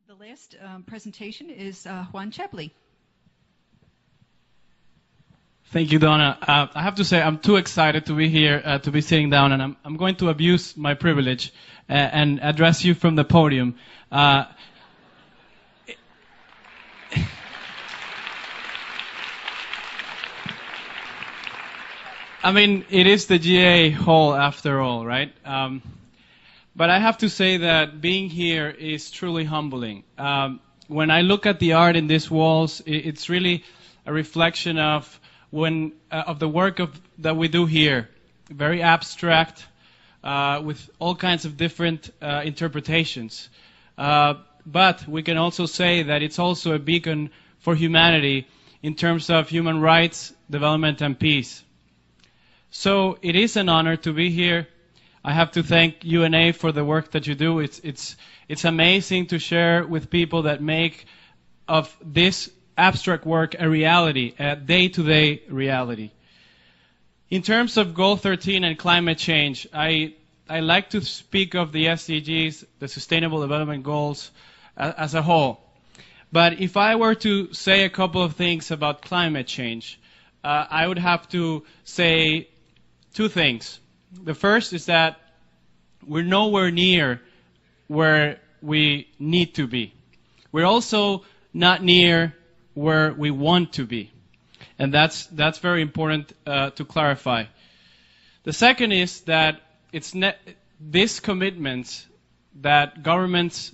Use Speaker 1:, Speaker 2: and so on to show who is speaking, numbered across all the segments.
Speaker 1: The last presentation is Juan Chepley.
Speaker 2: Thank you, Donna. I have to say I'm too excited to be here, to be sitting down, and I'm going to abuse my privilege and address you from the podium. I mean, it is the GA hall after all, right? But I have to say that being here is truly humbling. When I look at the art in these walls, it's really a reflection of the work that we do here. Very abstract, with all kinds of different interpretations. But we can also say that it's also a beacon for humanity in terms of human rights, development, and peace. So it is an honor to be here. I have to thank UNA for the work that you do. It's amazing to share with people that make of this abstract work a reality, a day-to-day reality. In terms of Goal 13 and climate change, I like to speak of the SDGs, the Sustainable Development Goals, as a whole. But if I were to say a couple of things about climate change, I would have to say two things. The first is that we're nowhere near where we need to be. We're also not near where we want to be. And that's very important to clarify. The second is that these commitments that governments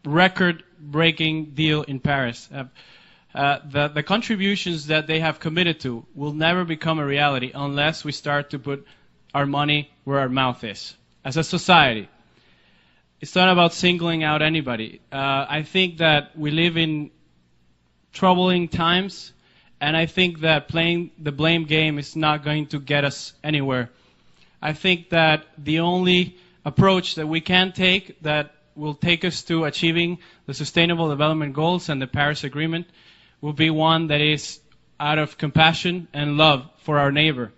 Speaker 2: record-breaking deal in Paris, the contributions that they have committed to will never become a reality unless we start to put our money where our mouth is. As a society, it's not about singling out anybody. I think that we live in troubling times, and I think that playing the blame game is not going to get us anywhere. I think that the only approach that we can take that will take us to achieving the Sustainable Development Goals and the Paris Agreement will be one that is out of compassion and love for our neighbor.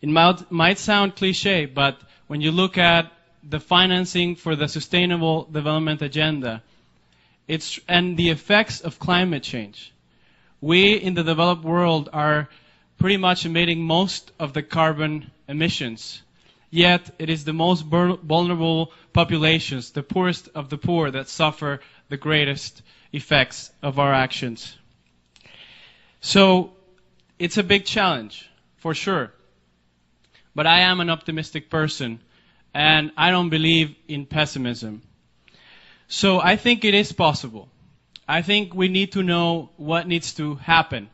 Speaker 2: It might sound cliche, but when you look at the financing for the Sustainable Development Agenda and the effects of climate change, we in the developed world are pretty much emitting most of the carbon emissions. Yet it is the most vulnerable populations, the poorest of the poor, that suffer the greatest effects of our actions. So it's a big challenge, for sure. But I am an optimistic person, and I don't believe in pessimism. So I think it is possible. I think we need to know what needs to happen.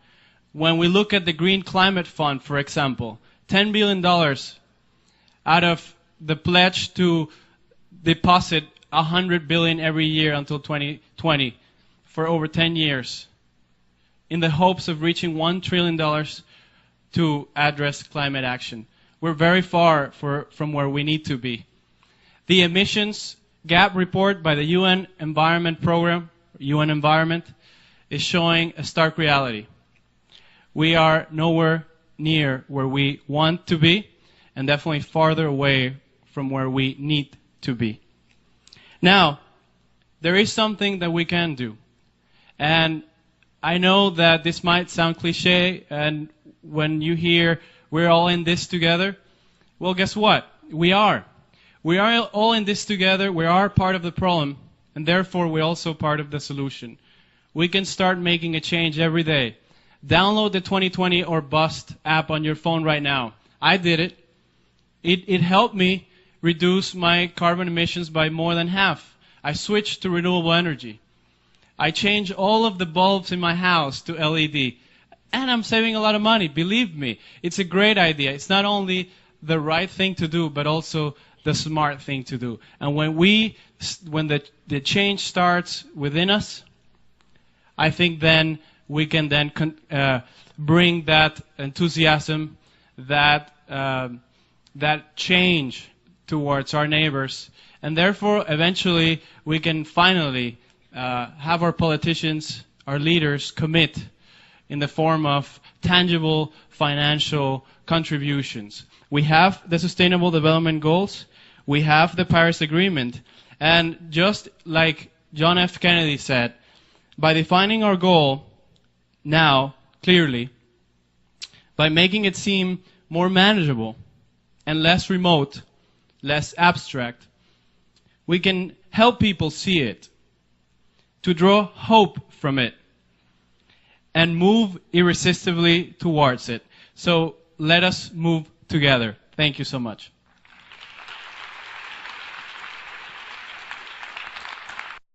Speaker 2: When we look at the Green Climate Fund, for example, $10 billion out of the pledge to deposit $100 billion every year until 2020 for over 10 years in the hopes of reaching $1 trillion to address climate action. We're very far from where we need to be. The emissions gap report by the UN Environment Program, UN Environment, is showing a stark reality. We are nowhere near where we want to be, and definitely farther away from where we need to be. Now, there is something that we can do. And I know that this might sound cliche, and when you hear we're all in this together, well, guess what? We are. We are all in this together. We are part of the problem, and therefore we're also part of the solution. We can start making a change every day. Download the 2020 or Bust app on your phone right now. I did it. It helped me reduce my carbon emissions by more than half. I switched to renewable energy. I changed all of the bulbs in my house to LED. And I'm saving a lot of money. Believe me, it's a great idea. It's not only the right thing to do, but also the smart thing to do. And when the change starts within us, I think then we can then bring that enthusiasm, that change towards our neighbors. And therefore, eventually, we can finally have our politicians, our leaders, commit in the form of tangible financial contributions. We have the Sustainable Development Goals. We have the Paris Agreement. And just like John F. Kennedy said, by defining our goal now clearly, by making it seem more manageable and less remote, less abstract, we can help people see it, to draw hope from it, and move irresistibly towards it. So let us move together. Thank you so much.